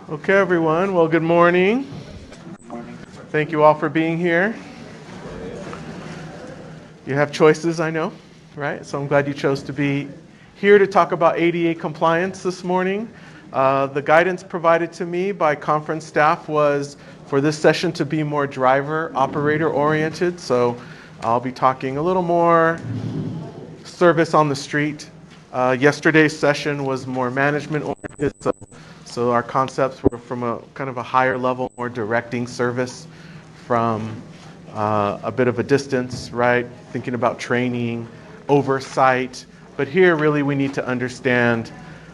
Okay, everyone. Well, good morning. Thank you all for being here. You have choices, I know, right? So I'm glad you chose to be here to talk about ADA compliance this morning. The guidance provided to me by conference staff was for this session to be more driver operator oriented. So I'll be talking a little more service on the street. Yesterday's session was more management oriented. So our concepts were from a kind of a higher level, more directing service from a bit of a distance, right? Thinking about training, oversight. But here, really, we need to understand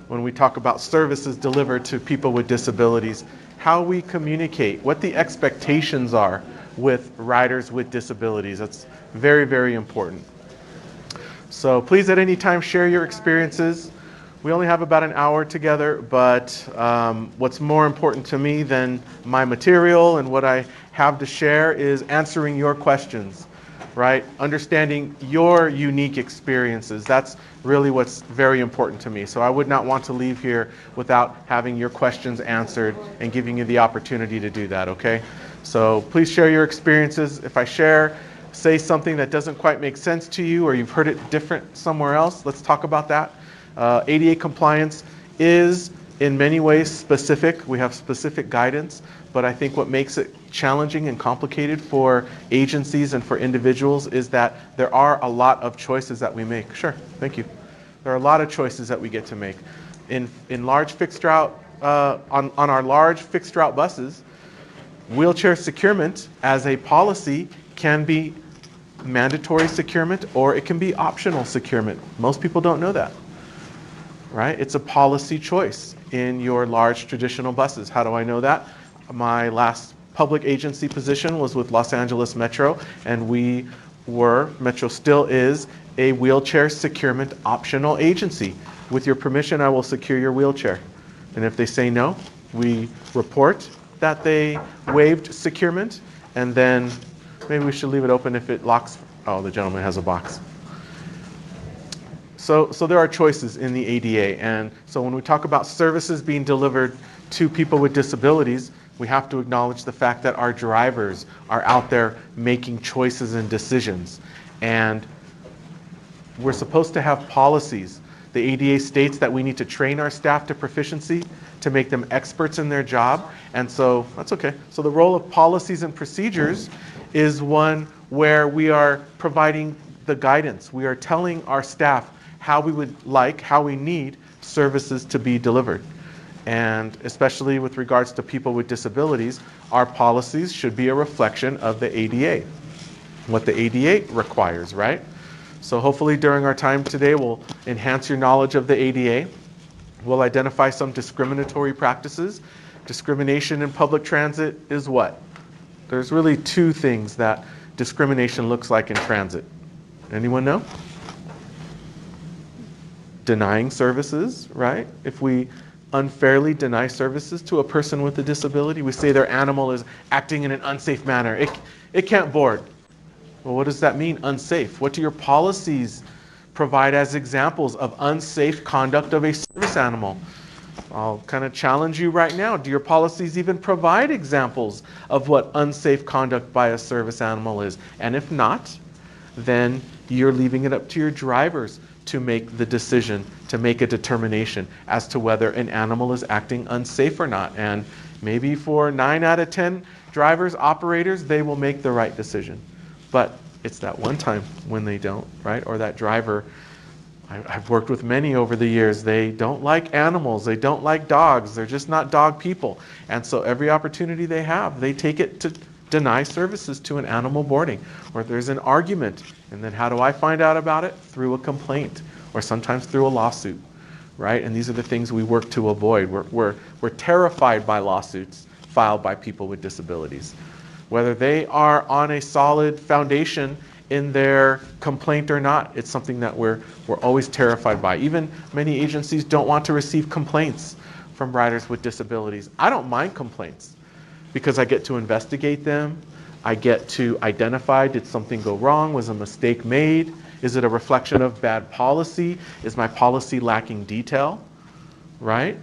when we talk about services delivered to people with disabilities, how we communicate, what the expectations are with riders with disabilities. That's very, very important. So please at any time share your experiences. We only have about an hour together, but what's more important to me than my material and what I have to share is answering your questions, right? Understanding your unique experiences. That's really what's very important to me. So I would not want to leave here without having your questions answered and giving you the opportunity to do that, okay? So please share your experiences. If I say something that doesn't quite make sense to you or you've heard it different somewhere else, let's talk about that. ADA compliance is in many ways specific. We have specific guidance, but I think what makes it challenging and complicated for agencies and for individuals is that there are a lot of choices that we make. Sure, thank you. There are a lot of choices that we get to make. In large fixed route, on our large fixed route buses, wheelchair securement as a policy can be mandatory securement or it can be optional securement. Most people don't know that. Right? It's a policy choice in your large traditional buses. How do I know that? My last public agency position was with Los Angeles Metro, and Metro still is a wheelchair securement optional agency. With your permission, I will secure your wheelchair. And if they say no, we report that they waived securement, and then maybe we should leave it open if it locks. Oh, the gentleman has a box. So there are choices in the ADA, and so when we talk about services being delivered to people with disabilities, we have to acknowledge the fact that our drivers are out there making choices and decisions. And we're supposed to have policies. The ADA states that we need to train our staff to proficiency to make them experts in their job, and so that's okay. So the role of policies and procedures is one where we are providing the guidance. We are telling our staff how we need services to be delivered. And especially with regards to people with disabilities, our policies should be a reflection of the ADA, what the ADA requires, right? So hopefully during our time today, we'll enhance your knowledge of the ADA. We'll identify some discriminatory practices. Discrimination in public transit is what? There's really two things that discrimination looks like in transit. Anyone know? Denying services, right? If we unfairly deny services to a person with a disability, we say their animal is acting in an unsafe manner. It can't board. Well, what does that mean, unsafe? What do your policies provide as examples of unsafe conduct of a service animal? I'll kind of challenge you right now. Do your policies even provide examples of what unsafe conduct by a service animal is? And if not, then you're leaving it up to your drivers to make the decision, to make a determination as to whether an animal is acting unsafe or not. And maybe for 9 out of 10 drivers, operators, they will make the right decision. But it's that one time when they don't, right? Or that driver, I've worked with many over the years, they don't like animals, they don't like dogs, they're just not dog people. And so every opportunity they have, they take it to deny services to an animal boarding, or there's an argument, and then how do I find out about it? Through a complaint, or sometimes through a lawsuit, right? And these are the things we work to avoid. We're terrified by lawsuits filed by people with disabilities. Whether they are on a solid foundation in their complaint or not, it's something that we're always terrified by. Even many agencies don't want to receive complaints from riders with disabilities. I don't mind complaints, because I get to investigate them. I get to identify, did something go wrong? Was a mistake made? Is it a reflection of bad policy? Is my policy lacking detail? Right?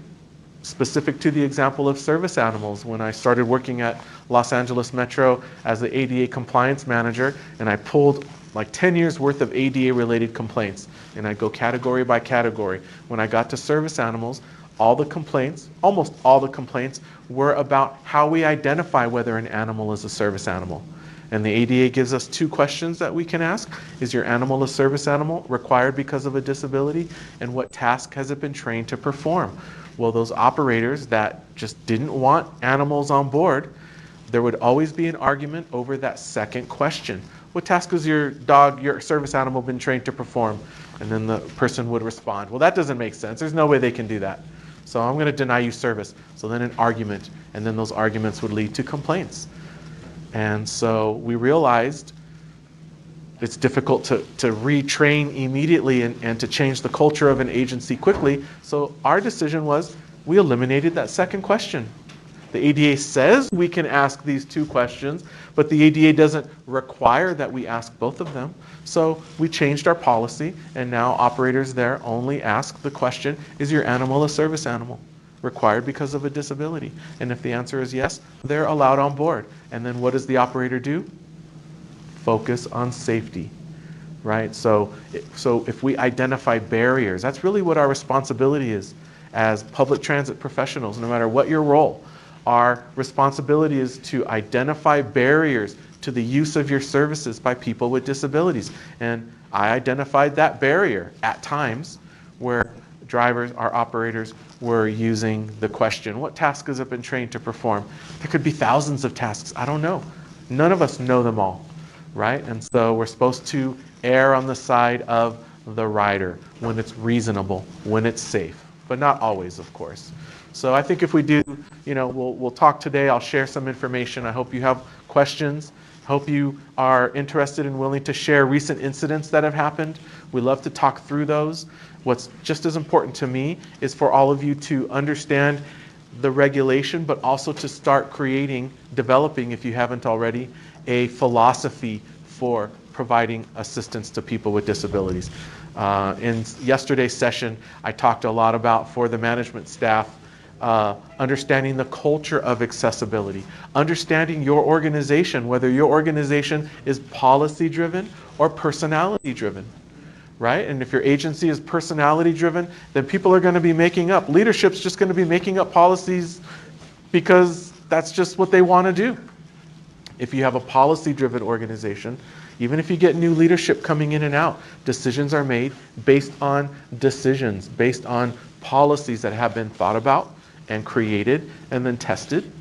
specific to the example of service animals. When I started working at Los Angeles Metro as the ADA compliance manager, and I pulled like 10 years worth of ADA related complaints, and I go category by category. When I got to service animals, all the complaints, almost all the complaints, were about how we identify whether an animal is a service animal. And the ADA gives us two questions that we can ask. Is your animal a service animal required because of a disability? And what task has it been trained to perform? Well, those operators that just didn't want animals on board, there would always be an argument over that second question. What task has your dog, your service animal, been trained to perform? And then the person would respond, well, that doesn't make sense. There's no way they can do that. So I'm going to deny you service. So then an argument, and then those arguments would lead to complaints. And so we realized it's difficult to retrain immediately and to change the culture of an agency quickly. So our decision was we eliminated that second question. The ADA says we can ask these two questions, but the ADA doesn't require that we ask both of them. So we changed our policy, and now operators there only ask the question, is your animal a service animal required because of a disability? And if the answer is yes, they're allowed on board. And then what does the operator do? Focus on safety, right? So if we identify barriers, that's really what our responsibility is as public transit professionals, no matter what your role. Our responsibility is to identify barriers to the use of your services by people with disabilities. And I identified that barrier at times where drivers, our operators, were using the question, what task has it been trained to perform? There could be thousands of tasks. I don't know. None of us know them all, right? And so we're supposed to err on the side of the rider when it's reasonable, when it's safe, but not always, of course. So I think if we do, we'll talk today. I'll share some information. I hope you have questions. Hope you are interested and willing to share recent incidents that have happened. We love to talk through those. What's just as important to me is for all of you to understand the regulation, but also to start developing, if you haven't already, a philosophy for providing assistance to people with disabilities. In yesterday's session, I talked a lot about, for the management staff, understanding the culture of accessibility, understanding your organization, whether your organization is policy-driven or personality-driven, right? And if your agency is personality-driven, then people are going to be leadership's just going to be making up policies because that's just what they want to do. If you have a policy-driven organization, even if you get new leadership coming in and out, decisions are made based on policies that have been thought about and created and then tested,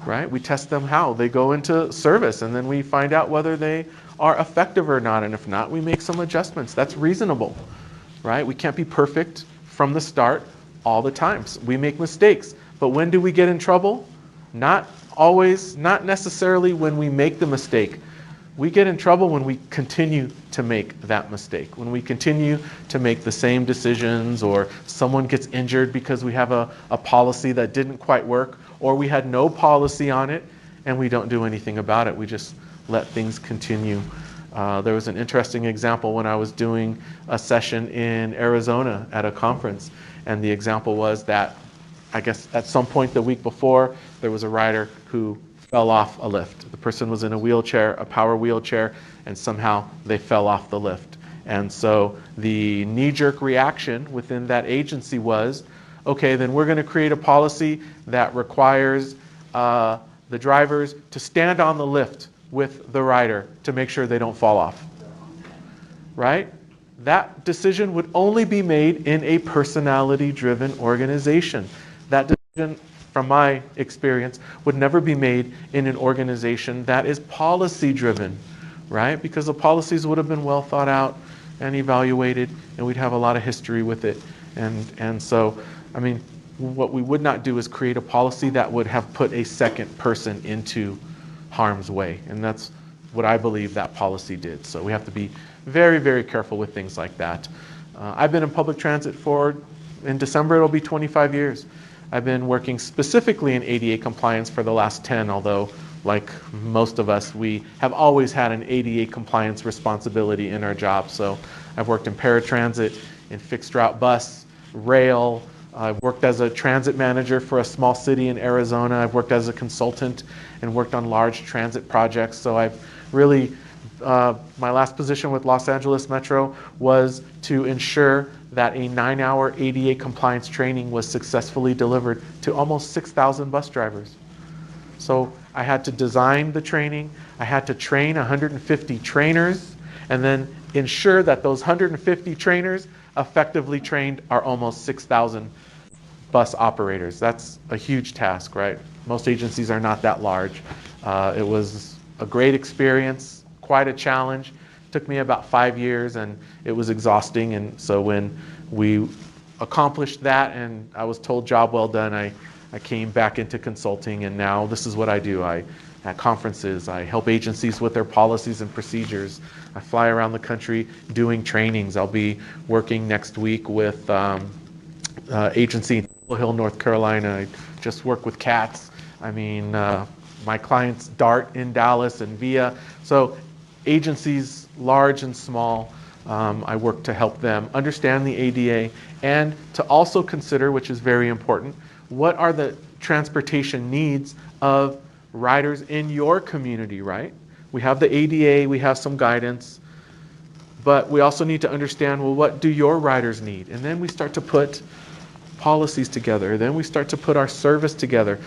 right? We test them how? They go into service, and then we find out whether they are effective or not, and if not, we make some adjustments. That's reasonable, right? We can't be perfect from the start all the time. So we make mistakes, but when do we get in trouble? Not always, not necessarily when we make the mistake. We get in trouble when we continue to make that mistake, when we continue to make the same decisions, or someone gets injured because we have a policy that didn't quite work, or we had no policy on it and we don't do anything about it. We just let things continue. There was an interesting example when I was doing a session in Arizona at a conference, and the example was that, I guess at some point the week before, there was a rider who fell off a lift. The person was in a wheelchair, a power wheelchair, and somehow they fell off the lift. And so the knee-jerk reaction within that agency was, okay, then we're going to create a policy that requires the drivers to stand on the lift with the rider to make sure they don't fall off, right? That decision would only be made in a personality-driven organization. That decision, from my experience, would never be made in an organization that is policy-driven, right? Because the policies would have been well thought out and evaluated, and we'd have a lot of history with it. And so, I mean, what we would not do is create a policy that would have put a second person into harm's way. And that's what I believe that policy did. So we have to be very, very careful with things like that. I've been in public transit in December, it'll be 25 years. I've been working specifically in ADA compliance for the last 10, although like most of us, we have always had an ADA compliance responsibility in our job. So I've worked in paratransit, in fixed route bus, rail, I've worked as a transit manager for a small city in Arizona. I've worked as a consultant and worked on large transit projects. So I've really, my last position with Los Angeles Metro was to ensure that a 9-hour ADA compliance training was successfully delivered to almost 6,000 bus drivers. So I had to design the training, I had to train 150 trainers, and then ensure that those 150 trainers effectively trained our almost 6,000 bus operators. That's a huge task, right? Most agencies are not that large. It was a great experience, quite a challenge. It took me about 5 years and it was exhausting. And so when we accomplished that and I was told job well done, I came back into consulting, and now this is what I do. At conferences, I help agencies with their policies and procedures. I fly around the country doing trainings. I'll be working next week with agency in Chapel Hill, North Carolina. I just work with cats. I mean, my clients DART in Dallas and VIA. So agencies, large and small, I work to help them understand the ADA and to also consider, which is very important, what are the transportation needs of riders in your community, right? We have the ADA, we have some guidance, but we also need to understand, well, what do your riders need? And then we start to put policies together. Then we start to put our service together,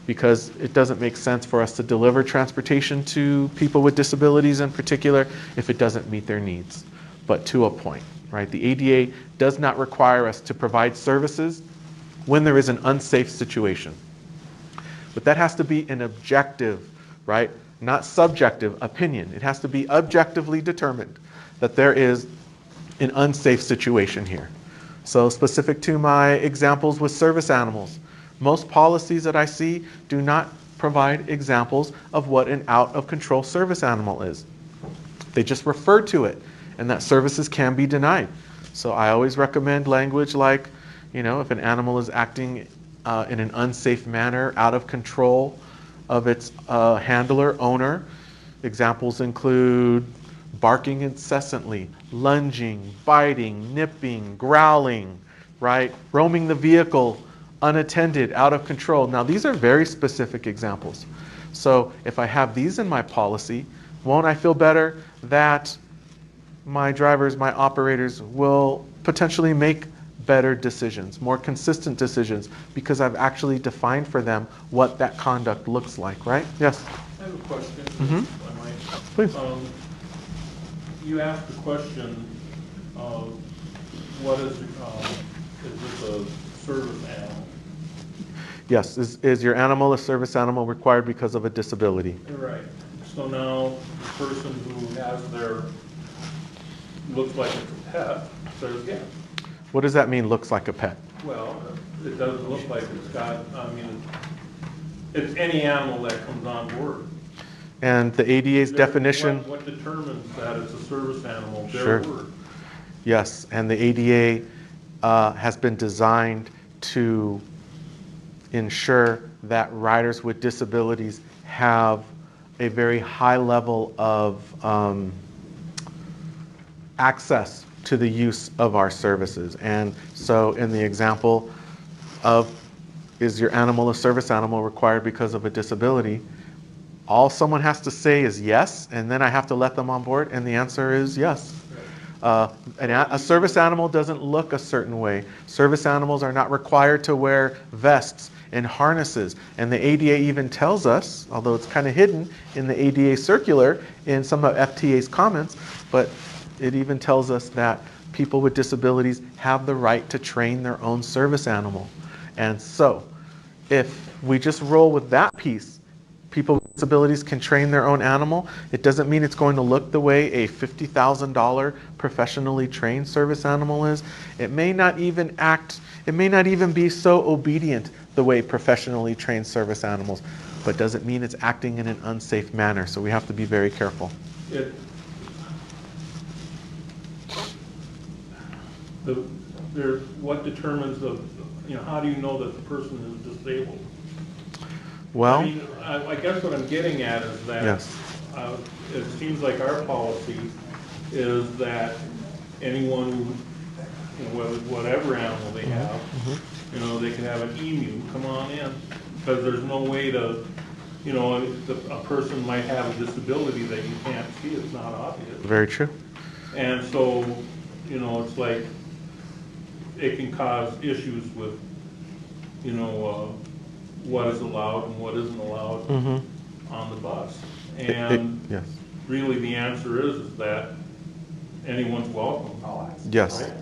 because it doesn't make sense for us to deliver transportation to people with disabilities in particular if it doesn't meet their needs, but to a point, right? The ADA does not require us to provide services when there is an unsafe situation. But that has to be an objective, right? Not subjective opinion. It has to be objectively determined that there is an unsafe situation here. So specific to my examples with service animals, most policies that I see do not provide examples of what an out-of-control service animal is. They just refer to it, and that services can be denied. So I always recommend language like, if an animal is acting in an unsafe manner, out of control of its handler, owner. Examples include barking incessantly, lunging, biting, nipping, growling, right? Roaming the vehicle unattended, out of control. Now, these are very specific examples. So if I have these in my policy, won't I feel better that my drivers, my operators will potentially make better decisions, more consistent decisions, because I've actually defined for them what that conduct looks like, right? Yes? I have a question, Mm-hmm. if I might. Please. You asked the question of what is this a service animal? Yes. Is your animal a service animal required because of a disability? Right. So now the person who has looks like it's a pet says yes. What does that mean, looks like a pet? Well, it doesn't look like it's any animal that comes on board. And the ADA's definition... What determines that it's a service animal? Sure. Their word. Yes, and the ADA has been designed to ensure that riders with disabilities have a very high level of access to the use of our services. And so in the example of, is your animal a service animal required because of a disability, all someone has to say is yes, and then I have to let them on board, and the answer is yes. A service animal doesn't look a certain way. Service animals are not required to wear vests and harnesses, and the ADA even tells us, although it's kind of hidden in the ADA circular in some of FTA's comments, but it even tells us that people with disabilities have the right to train their own service animal. And so, if we just roll with that piece, people with disabilities can train their own animal. It doesn't mean it's going to look the way a $50,000 professionally trained service animal is. It may not even be so obedient the way professionally trained service animals, but doesn't mean it's acting in an unsafe manner. So we have to be very careful. What determines how do you know that the person is disabled? Well, I guess what I'm getting at is that yes. It seems like our policy is that anyone you know, whatever animal they have, you know, they can have an emu, come on in. Because there's no way to, you know, a person might have a disability that you can't see, it's not obvious. Very true. And so, you know, it's like, it can cause issues with, you know, what is allowed and what isn't allowed on the bus. And Yes. really the answer is that anyone's welcome. Yes. Right?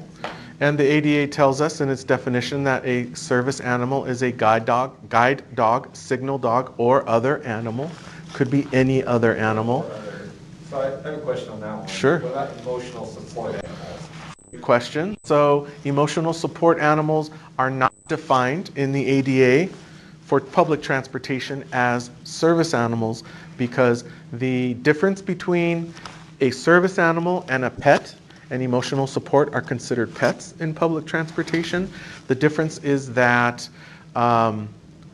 And the ADA tells us in its definition that a service animal is a guide dog, signal dog, or other animal. Could be any other animal. So I have a question on that one. Sure. What about emotional support animals? Question. So emotional support animals are not defined in the ADA for public transportation as service animals, because the difference between a service animal and a pet and emotional support are considered pets in public transportation. The difference is that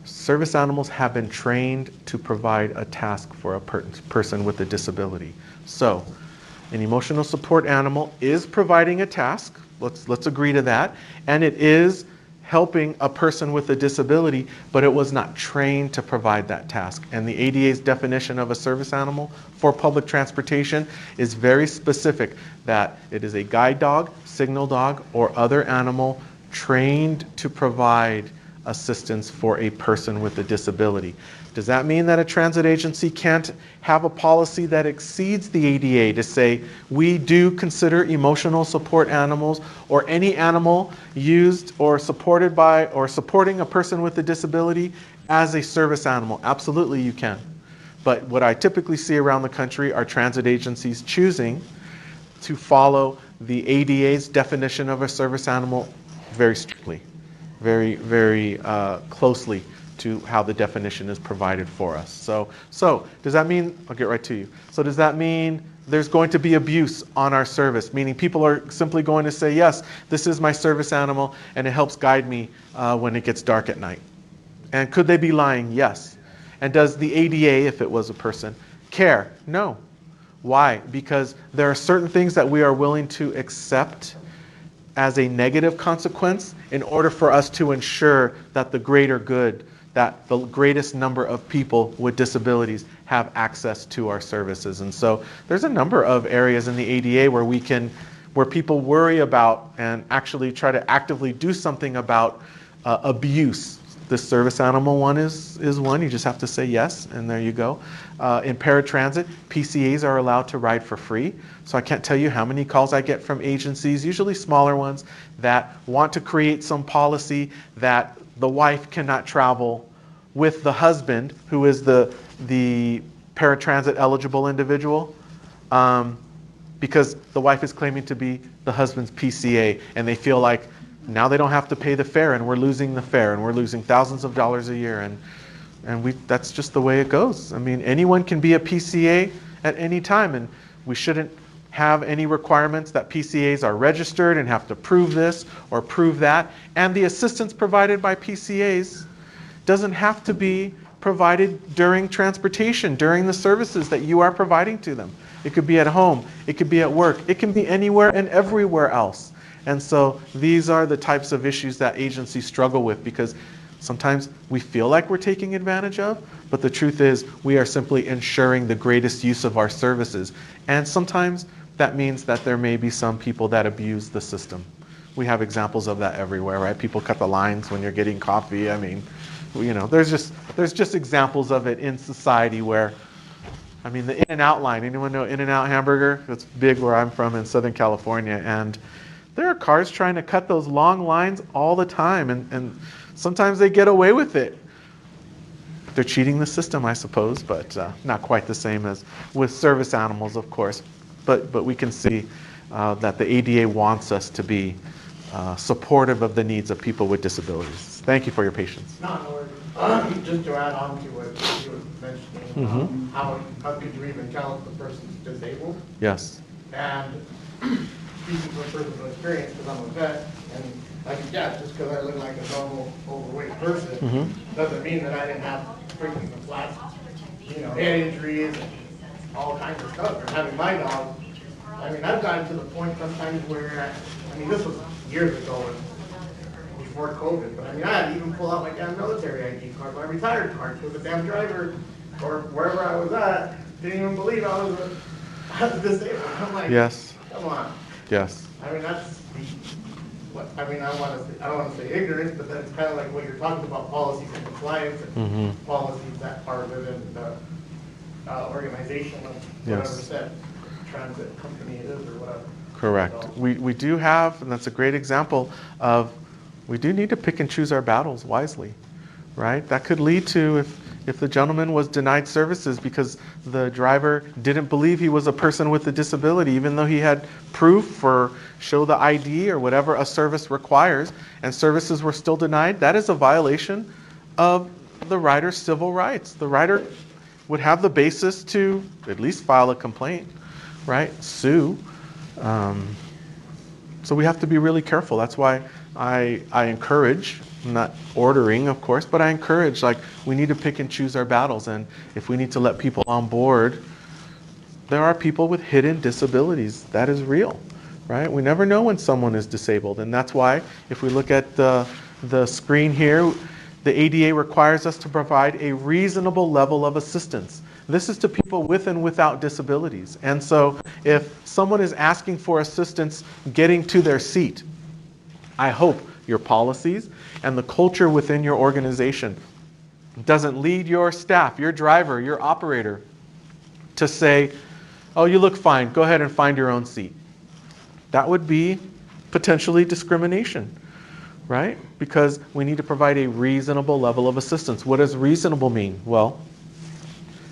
service animals have been trained to provide a task for a person with a disability. So an emotional support animal is providing a task, let's agree to that, and it is helping a person with a disability, but it was not trained to provide that task. And the ADA's definition of a service animal for public transportation is very specific, that it is a guide dog, signal dog, or other animal trained to provide assistance for a person with a disability. Does that mean that a transit agency can't have a policy that exceeds the ADA to say, we do consider emotional support animals or any animal used or supported by or supporting a person with a disability as a service animal? Absolutely you can. But what I typically see around the country are transit agencies choosing to follow the ADA's definition of a service animal very strictly, very, very closely to how the definition is provided for us. So does that mean, I'll get right to you. So does that mean there's going to be abuse on our service? Meaning people are simply going to say, yes, this is my service animal and it helps guide me when it gets dark at night. And could they be lying? Yes. And does the ADA, if it was a person, care? No. Why? Because there are certain things that we are willing to accept as a negative consequence in order for us to ensure that the greater good, that the greatest number of people with disabilities have access to our services. And so there's a number of areas in the ADA where people worry about and actually try to actively do something about abuse. The service animal one is one. You just have to say yes, and there you go. In paratransit, PCAs are allowed to ride for free. So I can't tell you how many calls I get from agencies, usually smaller ones, that want to create some policy that the wife cannot travel with the husband, who is the paratransit eligible individual, because the wife is claiming to be the husband's PCA, and they feel like now they don't have to pay the fare, and we're losing the fare, and we're losing thousands of dollars a year, and that's just the way it goes. I mean, anyone can be a PCA at any time, and we shouldn't have any requirements that PCAs are registered and have to prove this or prove that. And the assistance provided by PCAs doesn't have to be provided during transportation, during the services that you are providing to them. It could be at home, it could be at work, it can be anywhere and everywhere else. And so these are the types of issues that agencies struggle with, because sometimes we feel like we're taking advantage of, but the truth is we are simply ensuring the greatest use of our services. And sometimes that means that there may be some people that abuse the system. We have examples of that everywhere, right? People cut the lines when you're getting coffee. I mean, you know, there's just examples of it in society where, I mean, the In-N-Out line. Anyone know In-N-Out hamburger? It's big where I'm from in Southern California, and there are cars trying to cut those long lines all the time, and sometimes they get away with it. They're cheating the system, I suppose, but not quite the same as with service animals, of course. But we can see that the ADA wants us to be supportive of the needs of people with disabilities. Thank you for your patience. No, no, just to add on to what you were mentioning, how could you even tell if the person's disabled? Yes. And speaking from personal experience, because I'm a vet, and like yeah, just because I look like a normal overweight person, doesn't mean that I didn't have freaking flat, head injuries and all kinds of stuff. And having my dog, I mean, I've gotten to the point sometimes where, I mean, this was years ago, before COVID. But I mean, I had to even pull out my damn military ID card, my retired card, because the damn driver, or wherever I was at, didn't even believe I was disabled. I'm like, Yes. come on. Yes. I mean, that's what, I mean, I don't want to say ignorance, but that's kind of like what you're talking about, policies and compliance and policies that are within the organization of whatever Yes. set transit company it is or whatever. Correct. So, We do have, and that's a great example of, we do need to pick and choose our battles wisely, right? That could lead to, if the gentleman was denied services because the driver didn't believe he was a person with a disability, even though he had proof or show the ID or whatever a service requires, and services were still denied, that is a violation of the rider's civil rights. The rider would have the basis to at least file a complaint, right? Sue. So we have to be really careful. That's why I encourage, I'm not ordering, of course, but I encourage, like, we need to pick and choose our battles. And if we need to let people on board, there are people with hidden disabilities. That is real, right? We never know when someone is disabled. And that's why, if we look at the screen here, the ADA requires us to provide a reasonable level of assistance. This is to people with and without disabilities. And so if someone is asking for assistance getting to their seat, I hope your policies and the culture within your organization doesn't lead your staff, your driver, your operator to say, oh, you look fine, go ahead and find your own seat. That would be potentially discrimination, right? Because we need to provide a reasonable level of assistance. What does reasonable mean? Well,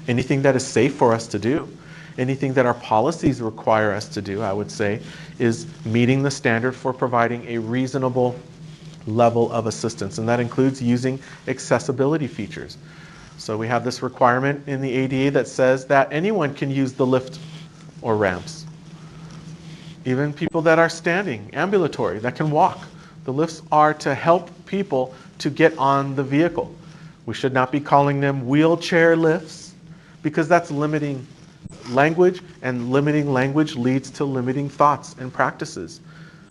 anything that is safe for us to do, anything that our policies require us to do, I would say, is meeting the standard for providing a reasonable level of assistance. And that includes using accessibility features. So we have this requirement in the ADA that says that anyone can use the lift or ramps. Even people that are standing, ambulatory, that can walk. The lifts are to help people to get on the vehicle. We should not be calling them wheelchair lifts, because that's limiting language, and limiting language leads to limiting thoughts and practices.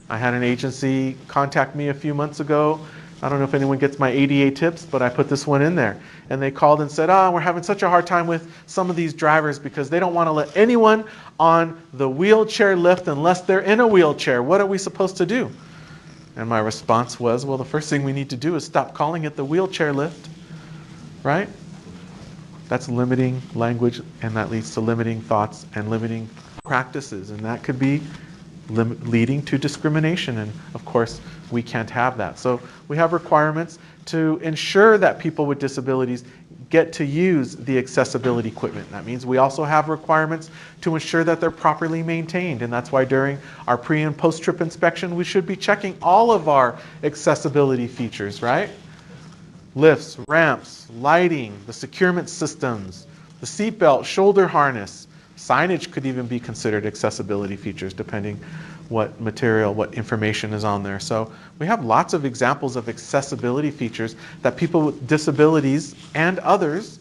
I had an agency contact me a few months ago. I don't know if anyone gets my ADA tips, but I put this one in there. And they called and said, we're having such a hard time with some of these drivers because they don't want to let anyone on the wheelchair lift unless they're in a wheelchair. What are we supposed to do? And my response was, well, the first thing we need to do is stop calling it the wheelchair lift, right? That's limiting language, and that leads to limiting thoughts and limiting practices, and that could be leading to discrimination, and of course we can't have that. So we have requirements to ensure that people with disabilities get to use the accessibility equipment. That means we also have requirements to ensure that they're properly maintained, and that's why during our pre- and post-trip inspection we should be checking all of our accessibility features, right? Lifts, ramps, lighting, the securement systems, the seatbelt, shoulder harness. Signage could even be considered accessibility features depending what material, what information is on there. So we have lots of examples of accessibility features that people with disabilities and others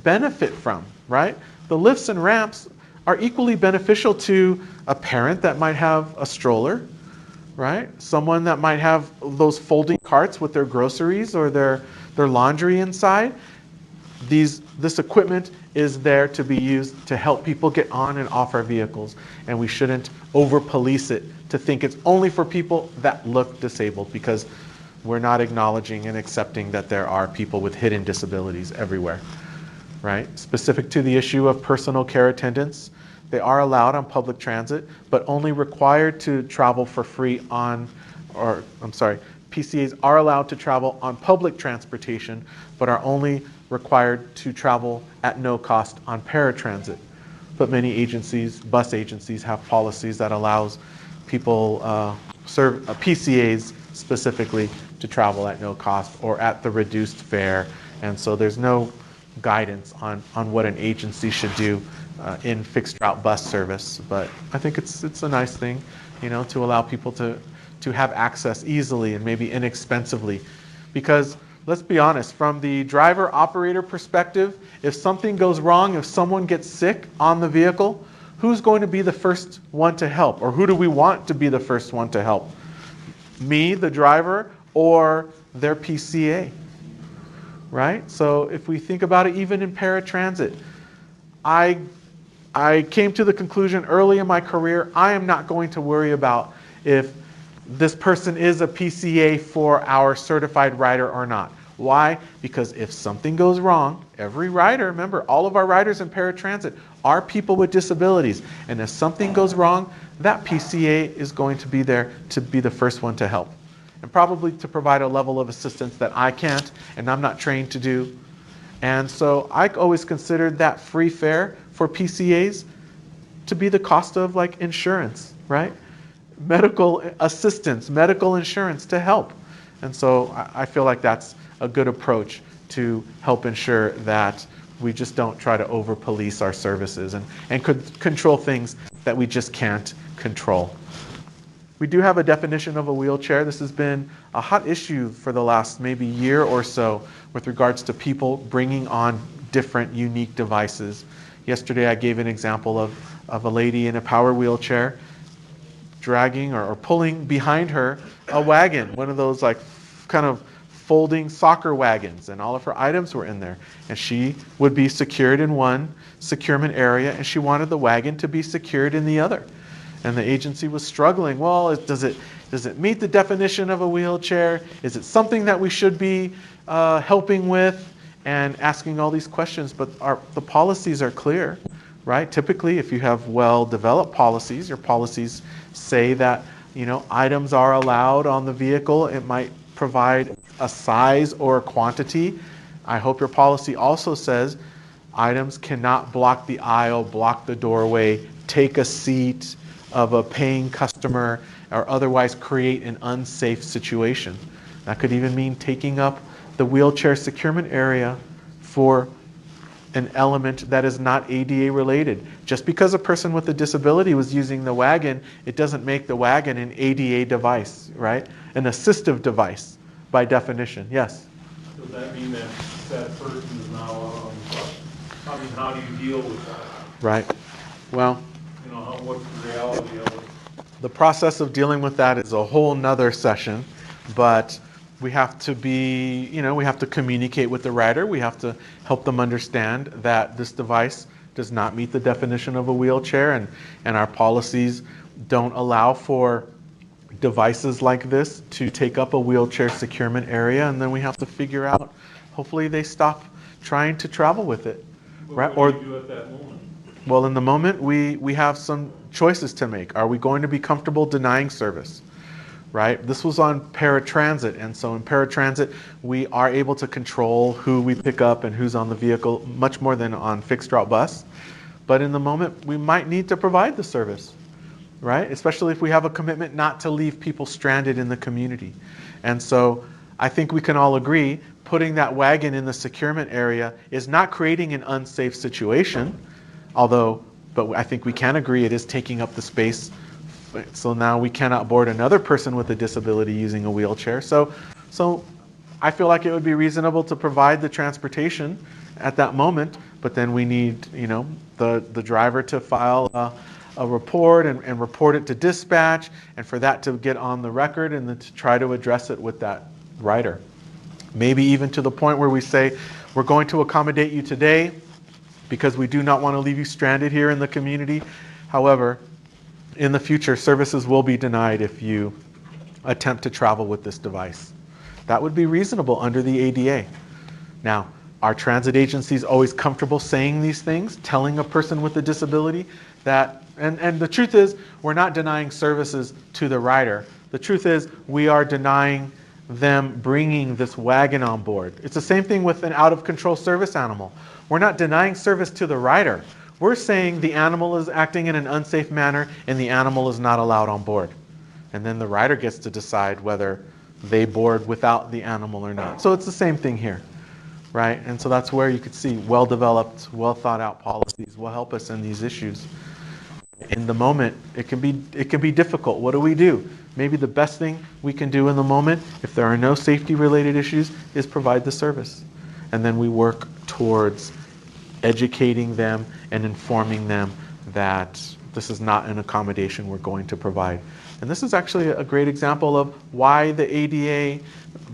benefit from, right? The lifts and ramps are equally beneficial to a parent that might have a stroller, right? Someone that might have those folding carts with their groceries or their laundry inside. This equipment is there to be used to help people get on and off our vehicles, and we shouldn't over-police it to think it's only for people that look disabled, because we're not acknowledging and accepting that there are people with hidden disabilities everywhere, right? Specific to the issue of personal care attendants, they are allowed on public transit, but only required to travel for free PCAs are allowed to travel on public transportation, but are only required to travel at no cost on paratransit. But many agencies, bus agencies, have policies that allows people, PCAs specifically, to travel at no cost or at the reduced fare. And so there's no guidance on what an agency should do in fixed route bus service. But I think it's a nice thing, to allow people to have access easily and maybe inexpensively. Because let's be honest, from the driver operator perspective, if something goes wrong, if someone gets sick on the vehicle, who's going to be the first one to help? Or who do we want to be the first one to help? me, the driver, or their PCA, right? So if we think about it, even in paratransit, I came to the conclusion early in my career, I am not going to worry about if this person is a PCA for our certified rider or not. Why? Because if something goes wrong, every rider, remember, all of our riders in paratransit are people with disabilities. And if something goes wrong, that PCA is going to be there to be the first one to help. And probably to provide a level of assistance that I can't and I'm not trained to do. And so I always considered that free fare for PCAs to be the cost of like insurance, right? Medical assistance, medical insurance to help. And so I feel like that's a good approach to help ensure that we just don't try to over-police our services and could control things that we just can't control. We do have a definition of a wheelchair. This has been a hot issue for the last maybe year or so with regards to people bringing on different unique devices. Yesterday I gave an example of a lady in a power wheelchair dragging or pulling behind her a wagon, one of those like kind of folding soccer wagons, and all of her items were in there. And she would be secured in one securement area, and she wanted the wagon to be secured in the other. And the agency was struggling. Well, does it meet the definition of a wheelchair? Is it something that we should be helping with? And asking all these questions, but the policies are clear, right? Typically, if you have well-developed policies, your policies say that, items are allowed on the vehicle. It might provide a size or a quantity. I hope your policy also says items cannot block the aisle, block the doorway, take a seat of a paying customer, or otherwise create an unsafe situation. That could even mean taking up the wheelchair securement area for an element that is not ADA related. Just because a person with a disability was using the wagon, it doesn't make the wagon an ADA device, right? An assistive device by definition. Yes? Does that mean that that person is now on the bus? I mean, how do you deal with that? Right. Well, What's the reality of it? the process of dealing with that is a whole nother session, but we have to be, we have to communicate with the rider. We have to help them understand that this device does not meet the definition of a wheelchair, and our policies don't allow for devices like this to take up a wheelchair securement area, and then we have to figure out, hopefully they stop trying to travel with it. Right? What do you do at that moment? Well, in the moment, we have some choices to make. Are we going to be comfortable denying service? Right? This was on paratransit, and so in paratransit, we are able to control who we pick up and who's on the vehicle much more than on fixed route bus. But in the moment, we might need to provide the service, right? Especially if we have a commitment not to leave people stranded in the community. And so I think we can all agree, putting that wagon in the securement area is not creating an unsafe situation, but I think we can agree it is taking up the space. So now we cannot board another person with a disability using a wheelchair. So I feel like it would be reasonable to provide the transportation at that moment, but then we need, the driver to file a report and report it to dispatch, and for that to get on the record and then to try to address it with that rider. Maybe even to the point where we say, we're going to accommodate you today because we do not want to leave you stranded here in the community. However, in the future, services will be denied if you attempt to travel with this device. That would be reasonable under the ADA. Now, are transit agencies always comfortable saying these things, telling a person with a disability that, and the truth is, we're not denying services to the rider. The truth is, we are denying them bringing this wagon on board. It's the same thing with an out-of-control service animal. We're not denying service to the rider. We're saying the animal is acting in an unsafe manner and the animal is not allowed on board. And then the rider gets to decide whether they board without the animal or not. So it's the same thing here, right? And so that's where you could see well-developed, well-thought-out policies will help us in these issues. In the moment, it can be difficult. What do? Maybe the best thing we can do in the moment, if there are no safety-related issues, is provide the service. And then we work towards educating them and informing them that this is not an accommodation we're going to provide. And this is actually a great example of why the ADA,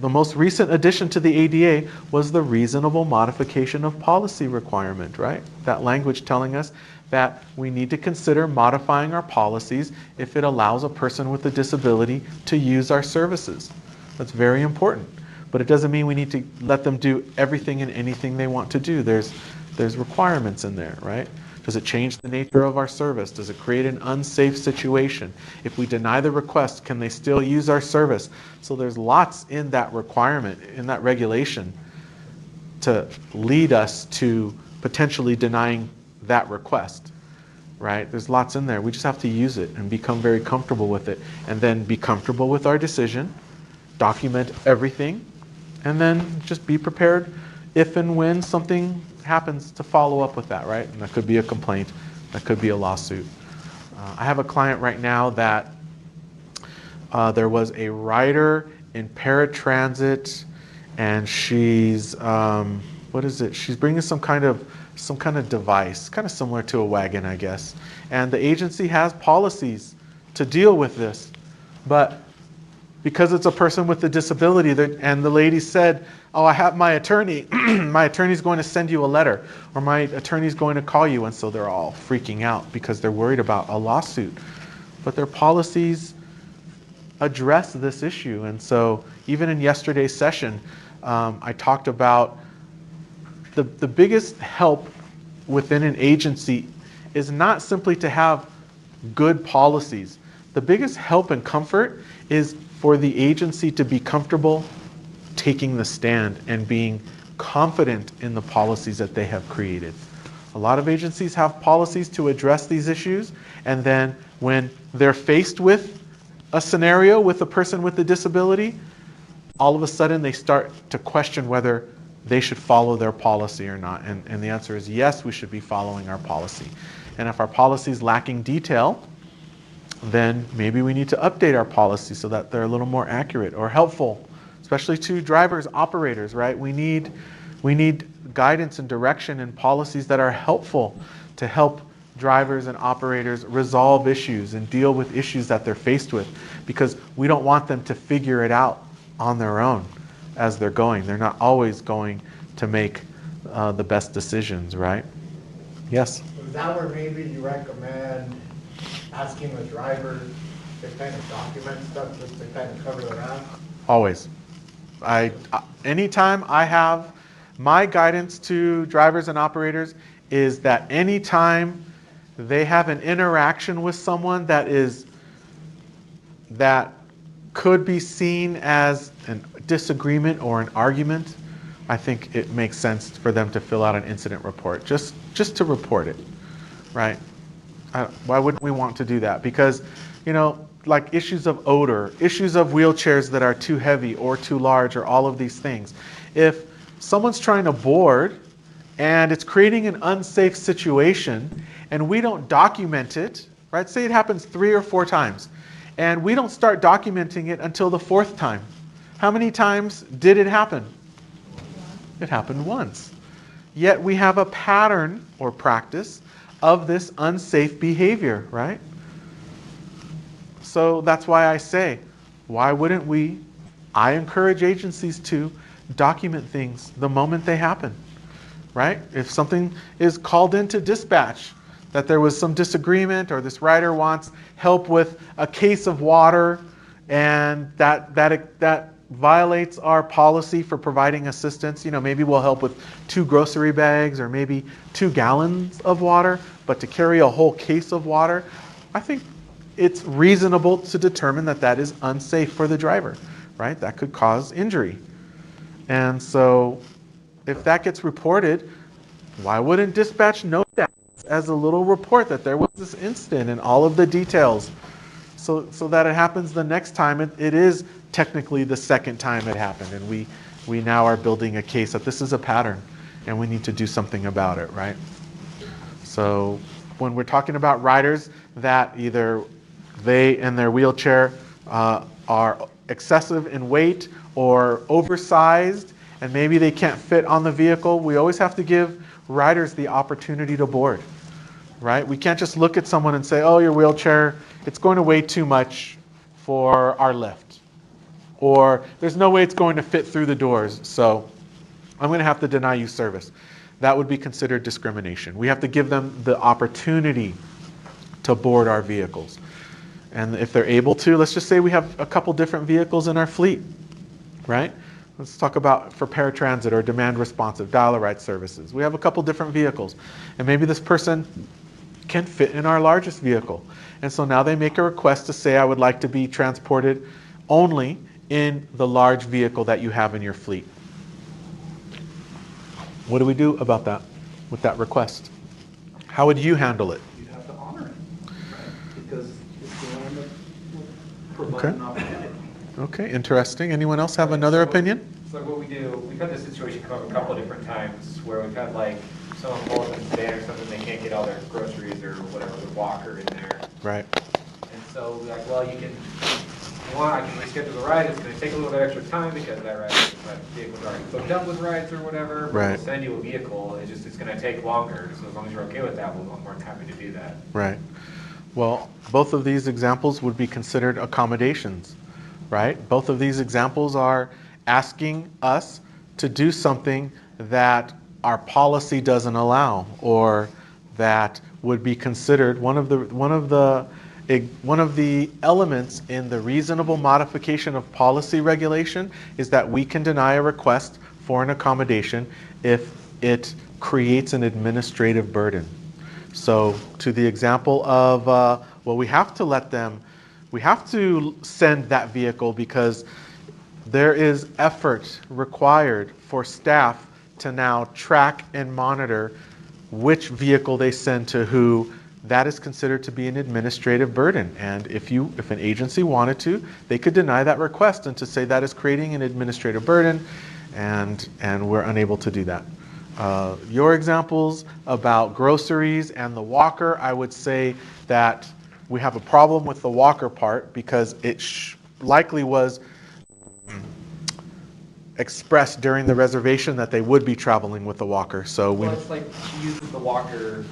the most recent addition to the ADA, was the reasonable modification of policy requirement, right? That language telling us that we need to consider modifying our policies if it allows a person with a disability to use our services. That's very important. But it doesn't mean we need to let them do everything and anything they want to do. There's requirements in there, right? Does it change the nature of our service? Does it create an unsafe situation? If we deny the request, can they still use our service? So there's lots in that requirement, in that regulation, to lead us to potentially denying that request, right? There's lots in there. We just have to use it and become very comfortable with it, and then be comfortable with our decision, document everything, and then just be prepared if and when something happens to follow up with that, right? And that could be a complaint, that could be a lawsuit. I have a client right now that there was a rider in paratransit, and she's what is it? She's bringing some kind of device, kind of similar to a wagon, I guess. And the agency has policies to deal with this, but because it's a person with a disability, and the lady said, oh, I have my attorney, my attorney's going to send you a letter, or my attorney's going to call you, and so they're all freaking out because they're worried about a lawsuit. But their policies address this issue, and so even in yesterday's session, I talked about the biggest help within an agency is not simply to have good policies. The biggest help and comfort is for the agency to be comfortable taking the stand and being confident in the policies that they have created. A lot of agencies have policies to address these issues, and then when they're faced with a scenario with a person with a disability, all of a sudden they start to question whether they should follow their policy or not. And the answer is yes, we should be following our policy. And if our policy is lacking detail, then maybe we need to update our policy so that they're a little more accurate or helpful, especially to drivers, operators, right? We need guidance and direction and policies that are helpful to help drivers and operators resolve issues and deal with issues that they're faced with, because we don't want them to figure it out on their own as they're going. They're not always going to make the best decisions, right? Yes? Is that where maybe you recommend asking the driver to kind of document stuff just to kind of cover their ass? Always. Anytime I have my guidance to drivers and operators is that anytime they have an interaction with someone that could be seen as a disagreement or an argument, I think it makes sense for them to fill out an incident report, just to report it, right? Why wouldn't we want to do that? Because, like issues of odor, issues of wheelchairs that are too heavy or too large, or all of these things. If someone's trying to board and it's creating an unsafe situation and we don't document it, right? Say it happens 3 or 4 times and we don't start documenting it until the 4th time. How many times did it happen? It happened once. Yet we have a pattern or practice of this unsafe behavior, right? So that's why I say, why wouldn't we? I encourage agencies to document things the moment they happen, right? If something is called into dispatch, that there was some disagreement or this rider wants help with a case of water and that violates our policy for providing assistance, maybe we'll help with 2 grocery bags or maybe 2 gallons of water, but to carry a whole case of water, I think it's reasonable to determine that that is unsafe for the driver, right? That could cause injury. And so if that gets reported, why wouldn't dispatch note that as a little report that there was this incident and all of the details, so that it happens the next time it is technically the 2nd time it happened, and we now are building a case that this is a pattern and we need to do something about it, right? So when we're talking about riders that either they in their wheelchair are excessive in weight or oversized and maybe they can't fit on the vehicle, we always have to give riders the opportunity to board, right? We can't just look at someone and say, oh, your wheelchair, it's going to weigh too much, for our lift. Or there's no way it's going to fit through the doors, so I'm going to have to deny you service. That would be considered discrimination. We have to give them the opportunity to board our vehicles. And if they're able to, let's just say we have a couple different vehicles in our fleet, right? Let's talk about for paratransit or demand responsive dial-a-ride services. We have a couple different vehicles, and maybe this person can fit in our largest vehicle. And so now they make a request to say, I would like to be transported only in the large vehicle that you have in your fleet. What do we do about that, with that request? How would you handle it? You'd have to honor it, right? Because it's the one that will provide Okay. an opportunity. Okay, interesting. Anyone else have another opinion? So what we do, we've had this situation come up a couple of different times where we've had like someone pull up in a van or something, they can't get all their groceries or whatever, the walker in there. Right. And so we're like, well, you can, I can reschedule the ride, it's gonna take a little bit extra time because that vehicle's already booked up with rides or whatever. But Right. we'll send you a vehicle, it's gonna take longer, so as long as you're okay with that, we're more than happy to do that. Right. Well, both of these examples would be considered accommodations, right? Both of these examples are asking us to do something that our policy doesn't allow, or that would be considered one of the elements in the reasonable modification of policy regulation is that we can deny a request for an accommodation if it creates an administrative burden. So to the example of, well, we have to send that vehicle because there is effort required for staff to now track and monitor which vehicle they send to who. That is considered to be an administrative burden. And if an agency wanted to, they could deny that request and to say that is creating an administrative burden, and we're unable to do that. Your examples about groceries and the walker, I would say that we have a problem with the walker part because it likely was expressed during the reservation that they would be traveling with the walker. So Well, it's like she uses the walker,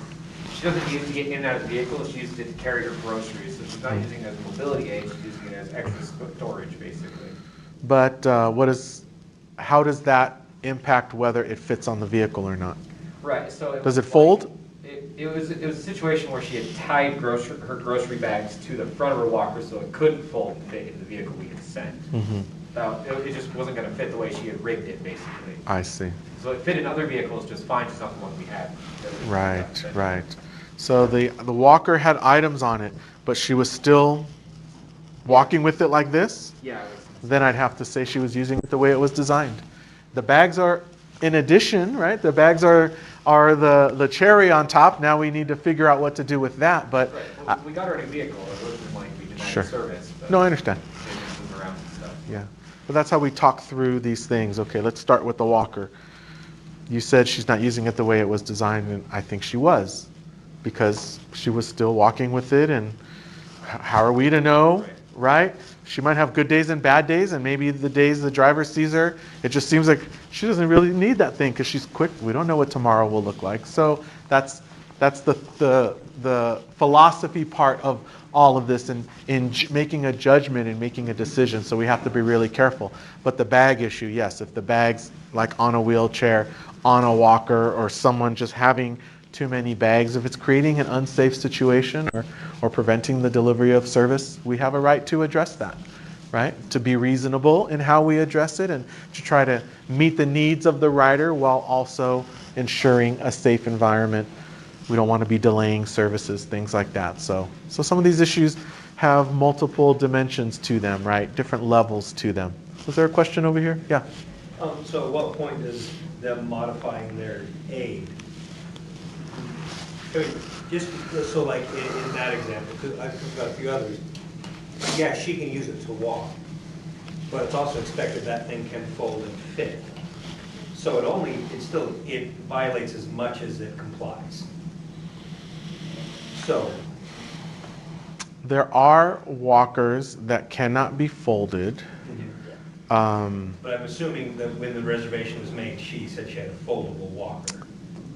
she doesn't use it to get in and out of the vehicle, she uses it to carry her groceries. So she's not using it as a mobility aid, she's using it as extra storage, basically. But how does that impact whether it fits on the vehicle or not? Right, so. Does it fold? It was a situation where she had tied her grocery bags to the front of her walker so it couldn't fold and fit in the vehicle we had sent. It just wasn't gonna fit the way she had rigged it, basically. I see. So it fit in other vehicles just fine, just not the one we had. Right. So the walker had items on it, but she was still walking with it like this? Yeah. Then I'd have to say she was using it the way it was designed. The bags are, in addition, right? The bags are the cherry on top. Now we need to figure out what to do with that. But Right, well, we got her a new vehicle, it wasn't like we denied Sure. the service. But no, I understand. they just move around and stuff. Yeah. But that's how we talk through these things. Okay, let's start with the walker. You said she's not using it the way it was designed, and I think she was, because she was still walking with it, and how are we to know, right? She might have good days and bad days, and maybe the days the driver sees her, it just seems like she doesn't really need that thing because she's quick. We don't know what tomorrow will look like. So that's the philosophy part of all of this in making a judgment and making a decision. So we have to be really careful. But the bag issue, yes, if the bag's like on a wheelchair, on a walker, or someone just having too many bags, if it's creating an unsafe situation or preventing the delivery of service, we have a right to address that, right? To be reasonable in how we address it and to try to meet the needs of the rider while also ensuring a safe environment. We don't want to be delaying services, things like that. So some of these issues have multiple dimensions to them, right? Different levels to them. Was there a question over here? Yeah. So at what point is them modifying their aid? I mean, just so like in that example, because I've got a few others, yeah, she can use it to walk, but it's also expected that thing can fold and fit. So it violates as much as it complies. So. There are walkers that cannot be folded. But I'm assuming that when the reservation was made, she said she had a foldable walker.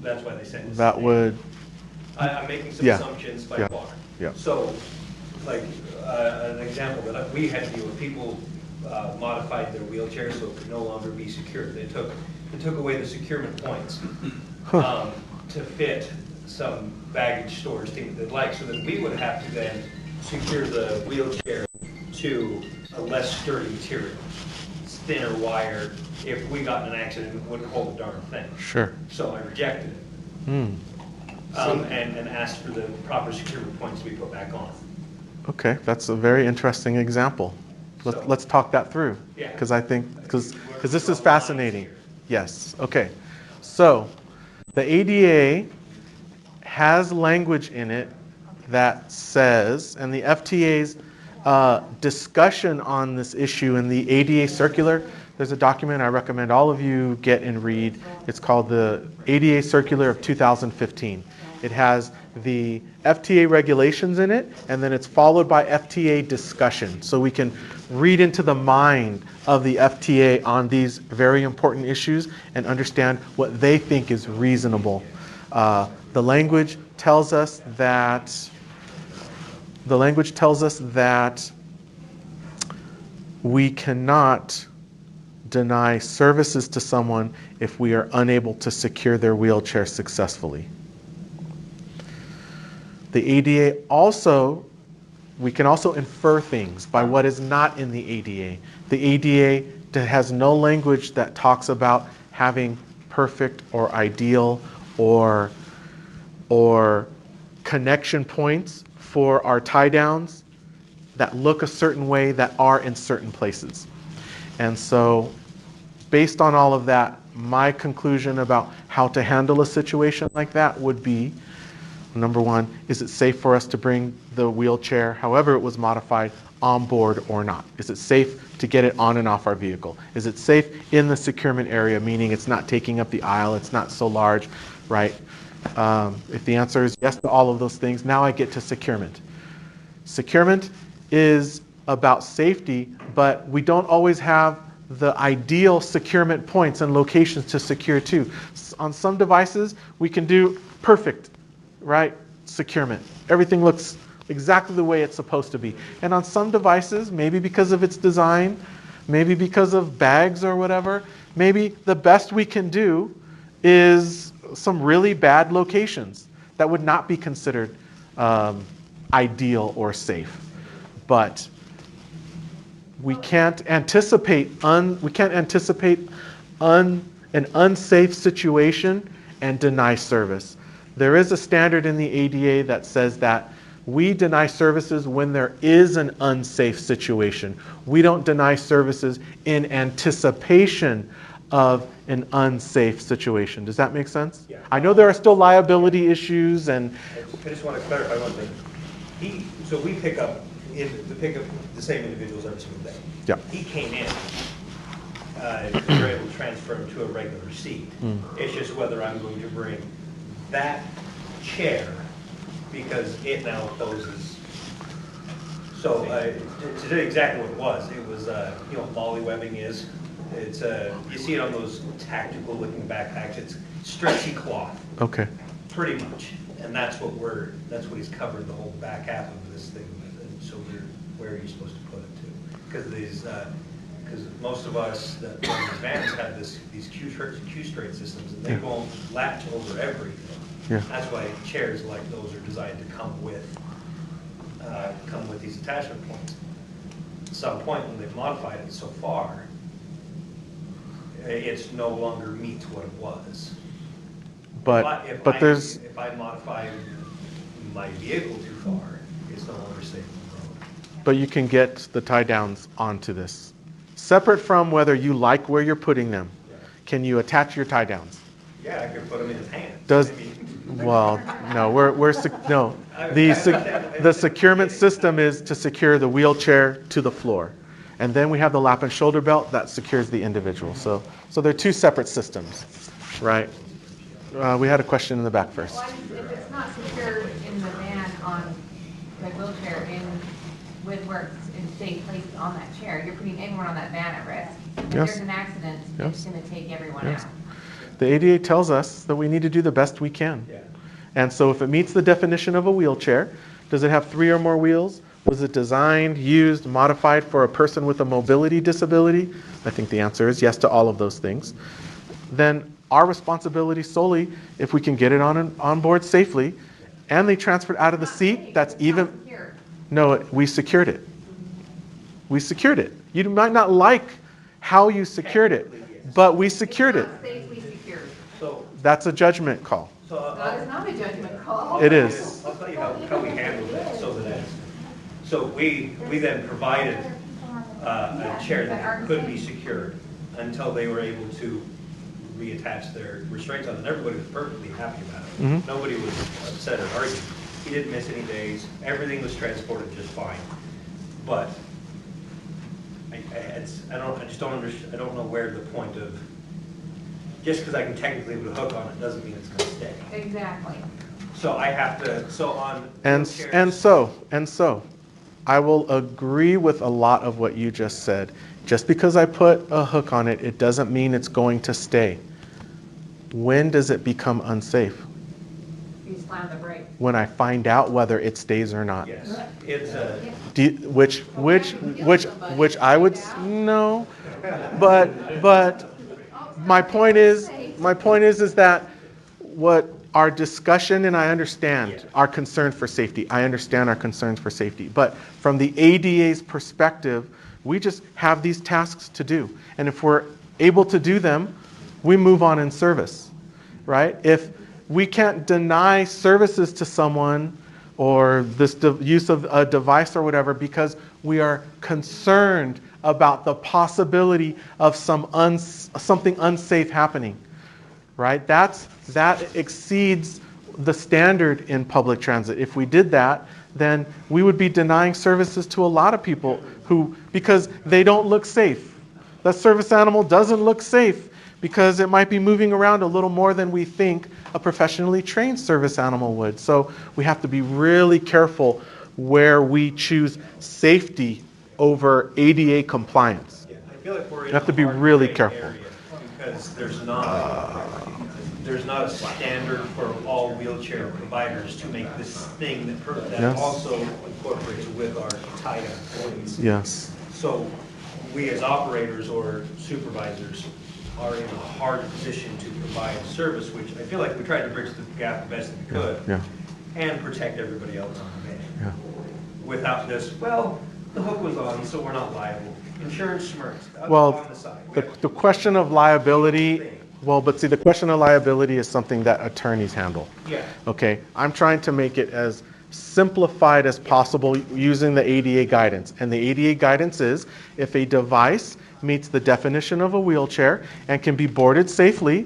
That's why they sent this. That would, I'm making some Yeah. assumptions by Yeah. walker. Yeah. So like, an example that we had to deal with, people modified their wheelchairs so it could no longer be secured. They took away the securement points to fit some baggage storage things they'd like, so that we would have to then secure the wheelchair to a less sturdy material, thinner wire. If we got in an accident, it wouldn't hold a darn thing. Sure. So I rejected it. And asked for the proper securement points to be put back on. Okay, that's a very interesting example. Let's talk that through. Yeah. Because I think, because this is fascinating. Yes, okay. So, the ADA has language in it that says, and the FTA's discussion on this issue in the ADA circular, there's a document I recommend all of you get and read. It's called the ADA Circular of 2015. It has the FTA regulations in it, and then it's followed by FTA discussion. So we can read into the mind of the FTA on these very important issues and understand what they think is reasonable. The language tells us that we cannot deny services to someone if we are unable to secure their wheelchair successfully. The ADA also, we can also infer things by what is not in the ADA. The ADA has no language that talks about having perfect or ideal or connection points for our tie downs that look a certain way that are in certain places. And so, based on all of that, my conclusion about how to handle a situation like that would be, number one, is it safe for us to bring the wheelchair, however it was modified, on board or not? Is it safe to get it on and off our vehicle? Is it safe in the securement area, meaning it's not taking up the aisle, it's not so large, right? If the answer is yes to all of those things, now I get to securement. Securement is about safety, but we don't always have the ideal securement points and locations to secure to. On some devices, we can do perfect, right, securement. Everything looks exactly the way it's supposed to be. And on some devices, maybe because of its design, maybe because of bags or whatever, maybe the best we can do is some really bad locations that would not be considered ideal or safe. But we can't anticipate an unsafe situation and deny service. There is a standard in the ADA that says that we deny services when there is an unsafe situation. We don't deny services in anticipation of an unsafe situation. Does that make sense? Yeah. I know there are still liability issues and... I just want to clarify one thing. So we pick up the same individuals every single day. Yeah. He came in, we're able to transfer him to a regular seat. It's just whether I'm going to bring that chair because it now poses. So to do exactly what it was you know what mollywebbing is. It's you see it on those tactical looking backpacks. It's stretchy cloth. Okay. Pretty much, and that's what he's covered the whole back half of this thing with. And so where are you supposed to put it to? Because most of us that run these vans have these Q-straight systems, and they won't latch over everything. Yeah. That's why chairs like those are designed to come with these attachment points. At some point when they've modified it so far, it's no longer meets what it was. If I modify my vehicle too far, it's no longer safe on the road. But you can get the tie downs onto this. Separate from whether you like where you're putting them, can you attach your tie downs? Yeah, I could put them in his hand. Well, no, the securement system is to secure the wheelchair to the floor. And then we have the lap and shoulder belt that secures the individual. So they're two separate systems, right? We had a question in the back first. Well, if it's not secured in the van on the wheelchair with where it's staying placed on that chair, you're putting anyone on that van at risk. If there's an accident, it's going to take everyone out. The ADA tells us that we need to do the best we can. Yeah. And so if it meets the definition of a wheelchair, does it have 3 or more wheels? Was it designed, used, modified for a person with a mobility disability? I think the answer is yes to all of those things. Then our responsibility solely, if we can get it on board safely, and they transferred out of the seat, that's even... No, we secured it. We secured it. You might not like how you secured it, but we secured it. Safely secured. So, That's a judgment call. That is not a judgment call. It is. I'll tell you how we handled that. So we then provided a chair that could be secured until they were able to reattach their restraints on it. And everybody was perfectly happy about it. Mhm. Nobody was upset or arguing. He didn't miss any days. Everything was transported just fine. But I don't know where the point of, just because I can technically put a hook on it doesn't mean it's going to stay. Exactly. So I have to, And so, I will agree with a lot of what you just said. Just because I put a hook on it, it doesn't mean it's going to stay. When does it become unsafe? You slam the brake. When I find out whether it stays or not. yes, it's a, Which I would no, but my point is that what our discussion, and I understand our concern for safety. I understand our concerns for safety, but from the ADA's perspective, we just have these tasks to do, and if we're able to do them, we move on in service, right? If we can't deny services to someone or this use of a device or whatever because we are concerned about the possibility of something unsafe happening, right? That exceeds the standard in public transit. If we did that, then we would be denying services to a lot of people because they don't look safe. That service animal doesn't look safe because it might be moving around a little more than we think a professionally trained service animal would. So we have to be really careful where we choose safety over ADA compliance. I feel like we're in You have to a be hard really gray careful. area because there's not a standard for all wheelchair providers to make this thing that Yes. also incorporates with our TIDA employees. Yes. So we as operators or supervisors are in a hard position to provide service, which I feel like we tried to bridge the gap the best that we could Yeah. and protect everybody else on the van. Yeah. Without this, well, the hook was on, so we're not liable. Insurance smirks. Well, On the side. the question of liability, the question of liability is something that attorneys handle. Yeah. Okay, I'm trying to make it as simplified as possible using the ADA guidance. And the ADA guidance is if a device meets the definition of a wheelchair and can be boarded safely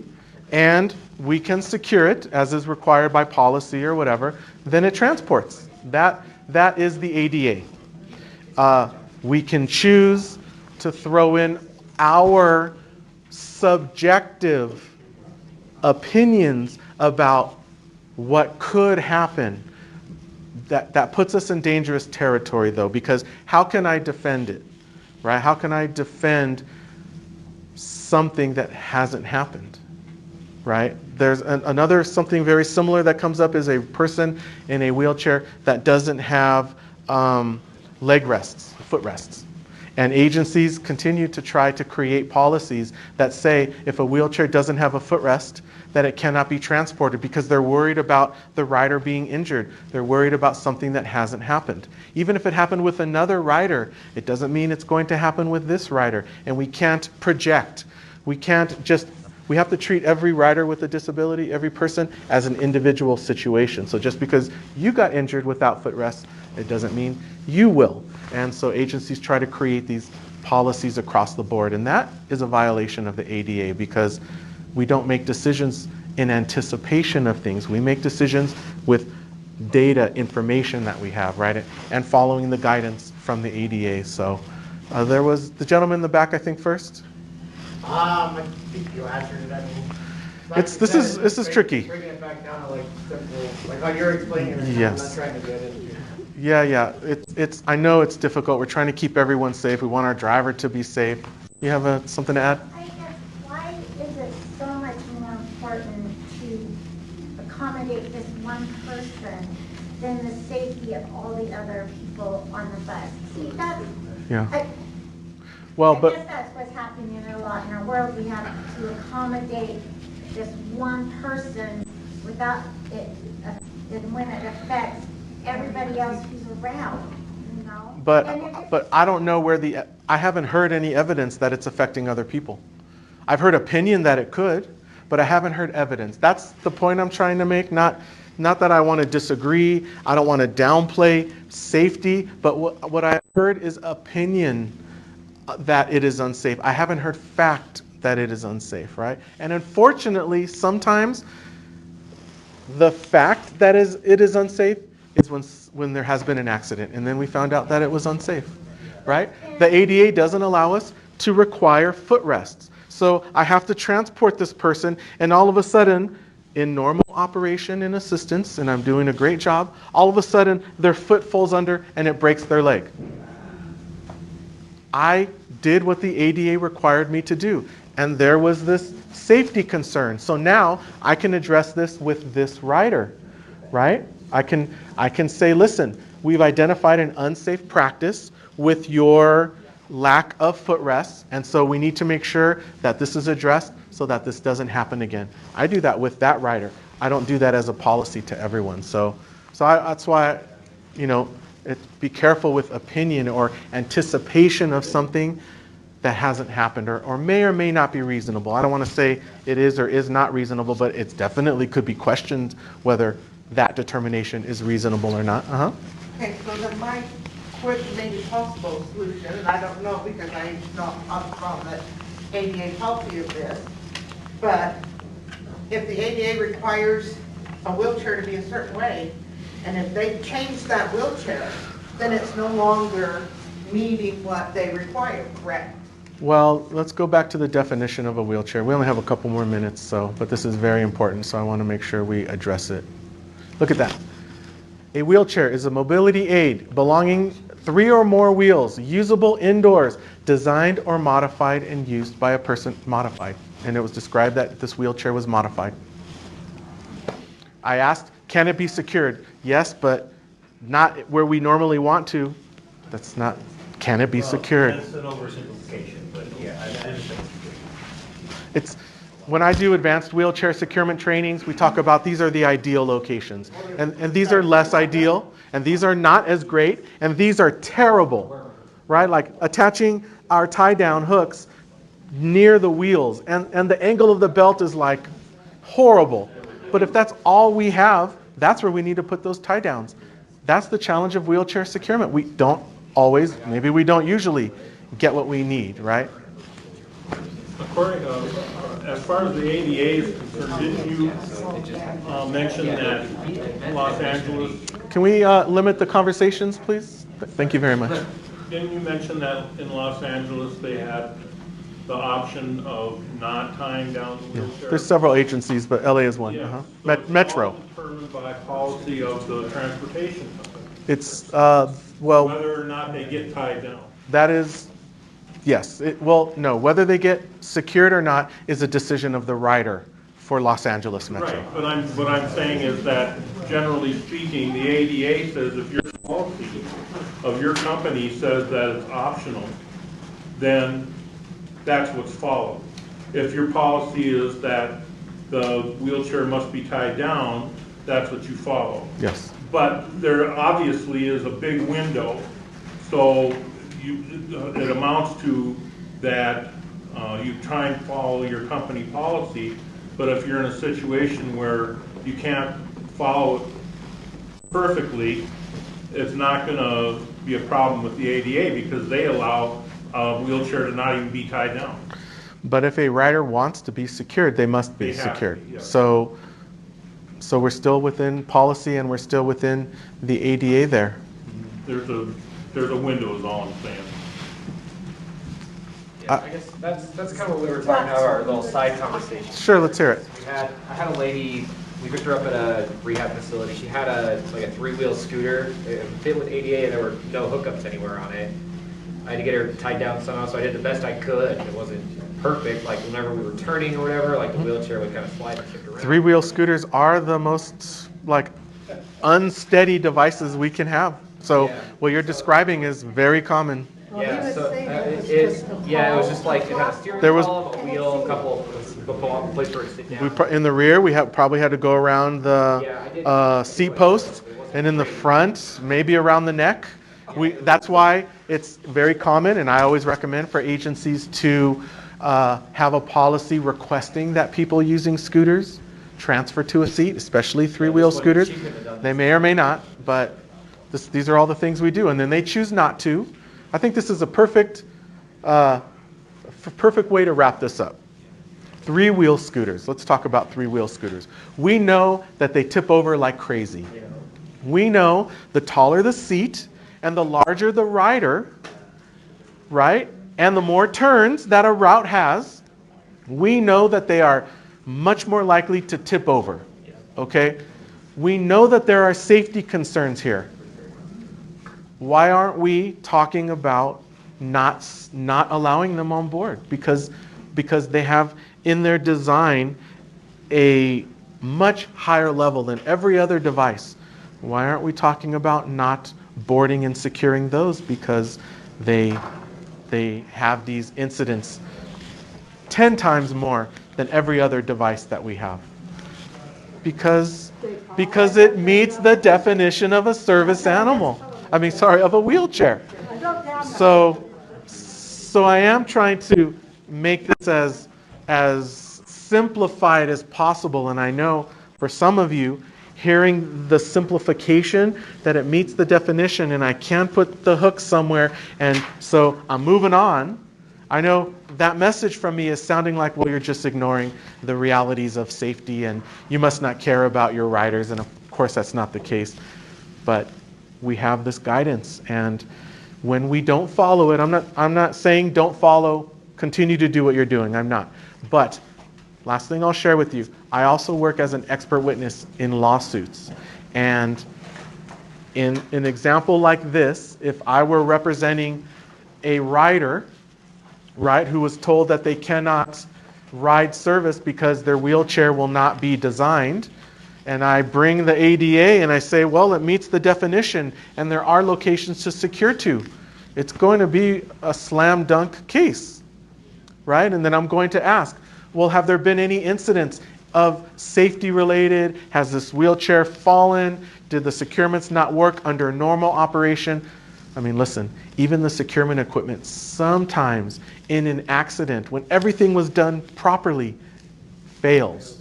and we can secure it as is required by policy or whatever, then it transports. That is the ADA. We can choose to throw in our subjective opinions about what could happen. That puts us in dangerous territory, though, because how can I defend it, right? How can I defend something that hasn't happened, right? There's another something very similar that comes up is a person in a wheelchair that doesn't have leg rests, foot rests. And agencies continue to try to create policies that say if a wheelchair doesn't have a footrest, that it cannot be transported because they're worried about the rider being injured. They're worried about something that hasn't happened. Even if it happened with another rider, it doesn't mean it's going to happen with this rider. And we can't project. We have to treat every rider with a disability, every person, as an individual situation. So just because you got injured without footrest, it doesn't mean you will. And so agencies try to create these policies across the board. And that is a violation of the ADA because we don't make decisions in anticipation of things. We make decisions with data, information that we have, right? And following the guidance from the ADA. So there was the gentleman in the back, I think, first. I think you answered it. I mean, This is tricky. Bringing it back down to like simple, like how you're explaining it. Yes. I'm not trying to get into. Yeah. It's. I know it's difficult. We're trying to keep everyone safe. We want our driver to be safe. You have something to add? I guess, why is it so much more important to accommodate this one person than the safety of all the other people on the bus. See, that's, Yeah. I Well, guess but that's what's happening a lot in our world. We have to accommodate this one person without it, and when it affects everybody else who's around, you know? And if but I don't know where I haven't heard any evidence that it's affecting other people. I've heard opinion that it could, but I haven't heard evidence. That's the point I'm trying to make. Not that I want to disagree. I don't want to downplay safety, but what I heard is opinion that it is unsafe. I haven't heard fact that it is unsafe, right? And unfortunately, sometimes the fact that it is unsafe is when there has been an accident, and then we found out that it was unsafe, right? The ADA doesn't allow us to require footrests. So I have to transport this person, and all of a sudden, in normal operation and assistance, and I'm doing a great job, all of a sudden their foot falls under and it breaks their leg. I did what the ADA required me to do, and there was this safety concern. So now I can address this with this rider, right? I can say, listen, we've identified an unsafe practice with your lack of footrests, and so we need to make sure that this is addressed so that this doesn't happen again. I do that with that rider. I don't do that as a policy to everyone. That's why, be careful with opinion or anticipation of something that hasn't happened or may or may not be reasonable. I don't want to say it is or is not reasonable, but it definitely could be questioned whether that determination is reasonable or not. Okay, so then my question may be possible solution, and I don't know because I'm not up from the ADA policy of this, but if the ADA requires a wheelchair to be a certain way, and if they change that wheelchair, then it's no longer meeting what they require, correct? Well, let's go back to the definition of a wheelchair. We only have a couple more minutes, but this is very important, so I want to make sure we address it. Look at that. A wheelchair is a mobility aid belonging 3 or more wheels, usable indoors, designed or modified and used by a person modified. And it was described that this wheelchair was modified. I asked, can it be secured? Yes, but not where we normally want to. That's not, can it be secured? That's an oversimplification, but yeah, I understand. It's, when I do advanced wheelchair securement trainings, we talk about these are the ideal locations. And these are less ideal, and these are not as great, and these are terrible, right? Like attaching our tie-down hooks near the wheels, and the angle of the belt is like horrible. But if that's all we have, that's where we need to put those tie-downs. That's the challenge of wheelchair securement. We don't always, maybe we don't usually get what we need, right? According, as far as the ADA is concerned, didn't you mention that Los Angeles? Can we limit the conversations, please? Thank you very much. Didn't you mention that in Los Angeles they had the option of not tying down the wheelchair? There's several agencies, but LA is one. Yeah. So Metro. All determined by policy of the transportation company. It's, well, Whether or not they get tied down. that is, yes. No, whether they get secured or not is a decision of the rider for Los Angeles Metro. Right, but what I'm saying is that generally speaking, the ADA says if your policy of your company says that it's optional, then that's what's followed. If your policy is that the wheelchair must be tied down, that's what you follow. Yes. But there obviously is a big window, so it amounts to that you try and follow your company policy, but if you're in a situation where you can't follow it perfectly, it's not going to be a problem with the ADA because they allow a wheelchair to not even be tied down. But if a rider wants to be secured, they must be They have to secured. be, yes. So we're still within policy and we're still within the ADA there. There's a window is all I'm saying. Yeah, I guess that's kind of what we were talking about, our little side conversation. Sure, let's hear it. I had a lady, we picked her up at a rehab facility. She had a 3-wheel scooter. It fit with ADA and there were no hookups anywhere on it. I had to get her tied down somehow, so I did the best I could. It wasn't perfect, like whenever we were turning or whatever, like the wheelchair would kind of slide and shift around. 3-wheel scooters are the most, unsteady devices we can have. So Yeah. what you're describing is very common. Yeah, so it was just like, it had a steering There was- column, a wheel, a couple, a place where to sit down. In the rear, we probably had to go around the Yeah, I did. seat posts, and in the front, maybe around the neck. That's why it's very common, and I always recommend for agencies to have a policy requesting that people using scooters transfer to a seat, especially three-wheel scooters. She couldn't have done They may or may not, but these are all the things we do, and then they choose not to. I think this is a perfect way to wrap this up. Three-wheel scooters. Let's talk about three-wheel scooters. We know that they tip over like crazy. We know the taller the seat and the larger the rider, right? And the more turns that a route has, we know that they are much more likely to tip over. Okay? We know that there are safety concerns here. Why aren't we talking about not allowing them on board? Because they have in their design a much higher level than every other device. Why aren't we talking about not boarding and securing those? Because they have these incidents 10 times more than every other device that we have. Because it meets the definition of a service animal. Of a wheelchair. So I am trying to make this as simplified as possible, and I know for some of you, hearing the simplification that it meets the definition and I can put the hook somewhere, and so I'm moving on. I know that message from me is sounding like, well, you're just ignoring the realities of safety and you must not care about your riders, and of course that's not the case. But we have this guidance, and when we don't follow it, I'm not saying don't follow, continue to do what you're doing, I'm not. But last thing I'll share with you, I also work as an expert witness in lawsuits. And in an example like this, if I were representing a rider, right, who was told that they cannot ride service because their wheelchair will not be designed, and I bring the ADA and I say, well, it meets the definition and there are locations to secure to, it's going to be a slam dunk case, right? And then I'm going to ask, well, have there been any incidents of safety related? Has this wheelchair fallen? Did the securements not work under normal operation? Listen, even the securement equipment sometimes in an accident, when everything was done properly, fails.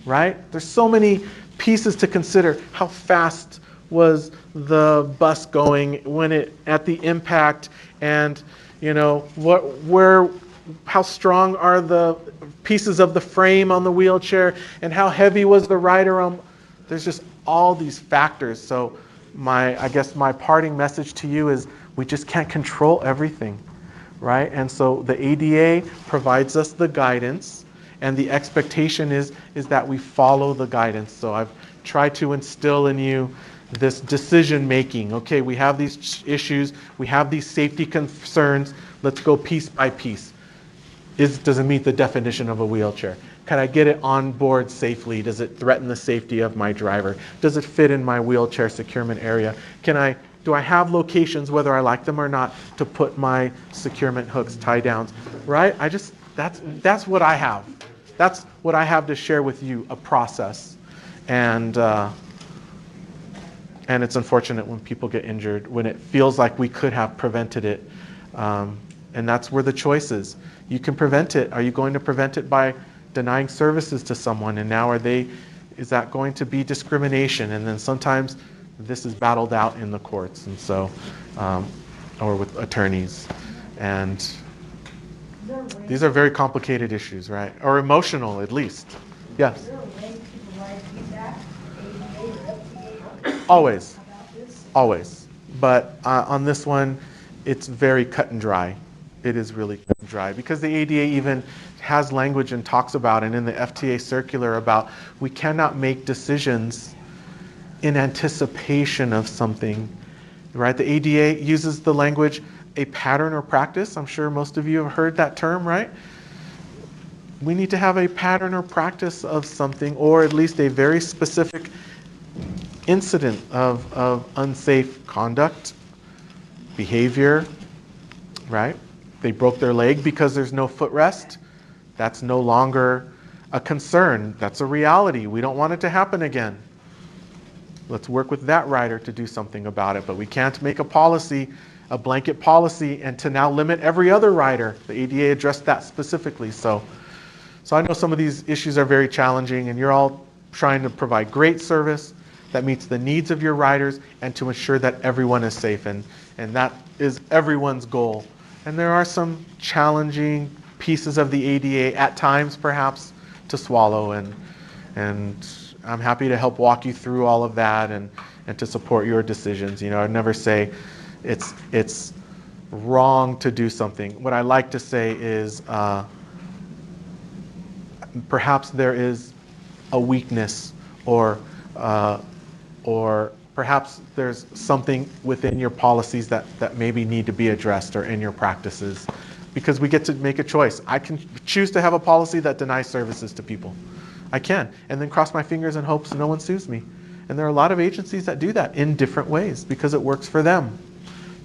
Right? There's so many pieces to consider. How fast was the bus going when at the impact, and how strong are the pieces of the frame on the wheelchair, and how heavy was the rider on? There's just all these factors. So I guess my parting message to you is we just can't control everything, right? And so the ADA provides us the guidance, and the expectation is that we follow the guidance. So I've tried to instill in you this decision making. Okay, we have these issues, we have these safety concerns, let's go piece by piece. Does it meet the definition of a wheelchair? Can I get it on board safely? Does it threaten the safety of my driver? Does it fit in my wheelchair securement area? Do I have locations, whether I like them or not, to put my securement hooks, tie downs, right? That's what I have. That's what I have to share with you, a process. And it's unfortunate when people get injured, when it feels like we could have prevented it. And that's where the choice is. You can prevent it. Are you going to prevent it by denying services to someone? And now is that going to be discrimination? And then sometimes this is battled out in the courts, and so, or with attorneys. And these are very complicated issues, right? Or emotional, at least. Yes? Always. Always. But on this one, it's very cut and dry. It is really cut and dry, because the ADA even has language and talks about, and in the FTA circular, about we cannot make decisions in anticipation of something, right? The ADA uses the language, a pattern or practice. I'm sure most of you have heard that term, right? We need to have a pattern or practice of something, or at least a very specific incident of unsafe conduct, behavior, right? They broke their leg because there's no footrest. That's no longer a concern. That's a reality. We don't want it to happen again. Let's work with that rider to do something about it. But we can't make a policy, a blanket policy, and to now limit every other rider. The ADA addressed that specifically. So I know some of these issues are very challenging, and you're all trying to provide great service that meets the needs of your riders and to ensure that everyone is safe. And that is everyone's goal. And there are some challenging pieces of the ADA at times, perhaps, to swallow. And I'm happy to help walk you through all of that and to support your decisions. I'd never say it's wrong to do something. What I like to say is perhaps there is a weakness or perhaps there's something within your policies that maybe need to be addressed or in your practices, because we get to make a choice. I can choose to have a policy that denies services to people. I can, and then cross my fingers and hopes no one sues me. And there are a lot of agencies that do that in different ways because it works for them.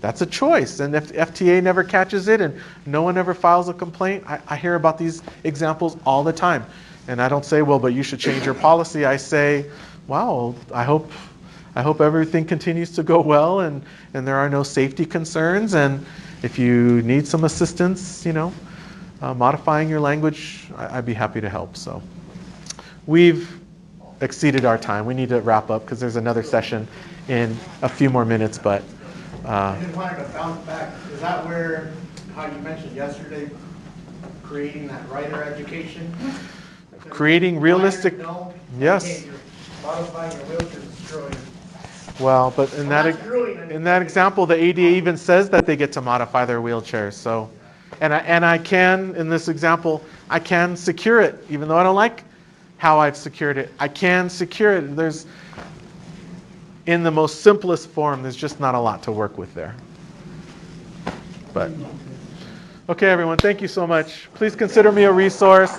That's a choice, and if FTA never catches it and no one ever files a complaint, I hear about these examples all the time. And I don't say, well, but you should change your policy. I say, wow, I hope everything continues to go well and there are no safety concerns. And if you need some assistance, modifying your language, I'd be happy to help. So we've exceeded our time. We need to wrap up because there's another session in a few more minutes. But I just wanted to bounce back. Is that where, how you mentioned yesterday, creating that rider education? Creating realistic, yes. You're modifying your wheelchair, destroying. Well, but in that example, the ADA even says that they get to modify their wheelchairs. So, and I can, in this example, I can secure it, even though I don't like how I've secured it. I can secure it. There's, in the most simplest form, there's just not a lot to work with there. But, okay, everyone, thank you so much. Please consider me a resource.